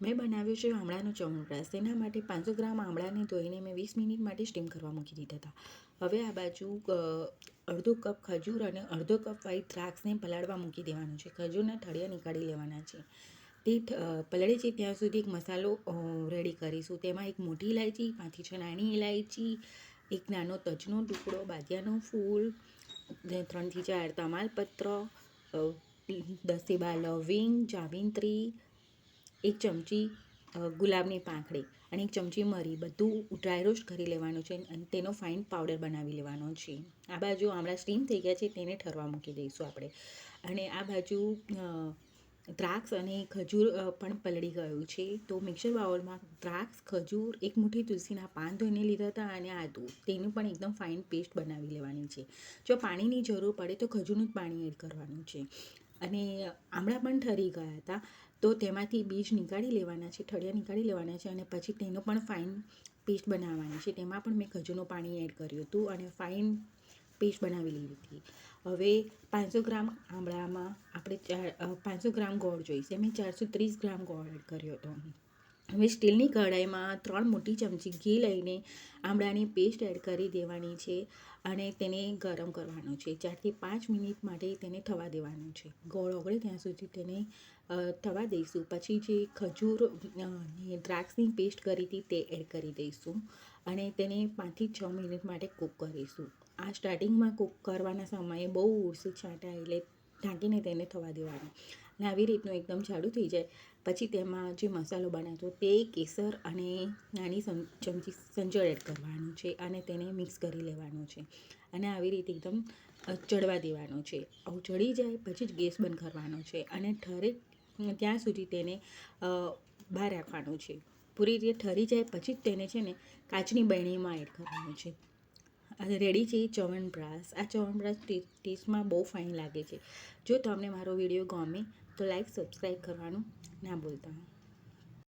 મેં બનાવ્યું છે આમળાનો ચ્યવનપ્રાશ. તેના માટે 500 ગ્રામ આમળાને ધોઈને મેં 20 મિનિટ માટે સ્ટીમ કરવા મૂકી દીધા હતા. હવે આ બાજુ અડધો કપ ખજૂર અને અડધો કપ વ્હાઈટ દ્રાક્ષને પલાળવા મૂકી દેવાનું છે. ખજૂરના ઠળિયા નીકાળી લેવાના છે. તે પલળે છે ત્યાં સુધી એક મસાલો રેડી કરીશું. તેમાં એક મોટી ઇલાયચી, 5 થી 6 નાની ઇલાયચી, એક નાનો તજનો ટુકડો, બાદિયાનું ફૂલ, 3 થી 4 તમાલપત્ર, 10 થી 12 લવિંગ, જાવિત્રી, 1 ચમચી ગુલાબની પાંખડી અને 1 ચમચી મરી, બધું ડ્રાય રોસ્ટ કરી લેવાનું છે અને તેનો ફાઇન પાવડર બનાવી લેવાનો છે. આ બાજુ આમળા સ્ટીમ થઈ ગયા છે, તેને ઠરવા મૂકી દઈશું આપણે. અને આ બાજુ દ્રાક્ષ અને ખજૂર પણ પલળી ગયું છે. તો મિક્સર બાઉલમાં દ્રાક્ષ, ખજૂર, 1 મુઠ્ઠી તુલસીના પાન ધોઈને લીધા હતા અને આદું, તેનું પણ એકદમ ફાઇન પેસ્ટ બનાવી લેવાની છે. જો પાણીની જરૂર પડે તો ખજૂરનું જ પાણી એડ કરવાનું છે. અને આમળા પણ ઠરી ગયા હતા, તો તેમાંથી બીજ નીકાળી લેવાના છે, ઠળિયા નીકાળી લેવાના છે અને પછી તેનો પણ ફાઇન પેસ્ટ બનાવવાની છે. તેમાં પણ મેં ખજૂરનું પાણી એડ કર્યું હતું અને ફાઇન પેસ્ટ બનાવી લીધી હતી. હવે 500 ગ્રામ આમળામાં આપણે 500 ગ્રામ ગોળ જોઈશે. મેં 430 ગ્રામ ગોળ એડ કર્યો હતો. હવે સ્ટીલની કઢાઈમાં 3 મોટી ચમચી ઘી લઈને આમળાની પેસ્ટ એડ કરી દેવાની છે અને તેને ગરમ કરવાનું છે. 4 થી 5 મિનિટ માટે તેને થવા દેવાનું છે. ગોળ ઓગળે ત્યાં સુધી તેને થવા દઈશું. પછી જે ખજૂર અને દ્રાક્ષની પેસ્ટ કરી હતી તે એડ કરી દઈશું અને તેને 5 થી 6 મિનિટ માટે કૂક કરીશું. આ સ્ટાર્ટિંગમાં કૂક કરવાના સમયે બહુ ઉડશે છાંટા, એટલે ઢાંકીને તેને થવા દેવાનું. અને આવી રીતનું એકદમ જાડું થઈ જાય પછી તેમાં જે મસાલો બનાવતો તે કેસર અને નાની ચમચી સંચળ એડ કરવાનું છે અને તેને મિક્સ કરી લેવાનું છે અને આવી રીતે એકદમ ચડવા દેવાનું છે. આવું ચડી જાય પછી જ ગેસ બંધ કરવાનો છે અને ઠરે ત્યાં સુધી તેને બહાર રાખવાનું છે. પૂરી રીતે ઠરી જાય પછી જ તેને છે ને કાચની બરણીમાં એડ કરવાનું છે. રેડી છે ચ્યવનપ્રાશ. આ ચ્યવનપ્રાશ ટેસ્ટમાં બહુ ફાઇન લાગે છે. જો તમને મારો વિડીયો ગમે તો લાઈક, સબસ્ક્રાઈબ કરવાનું ના ભૂલતા.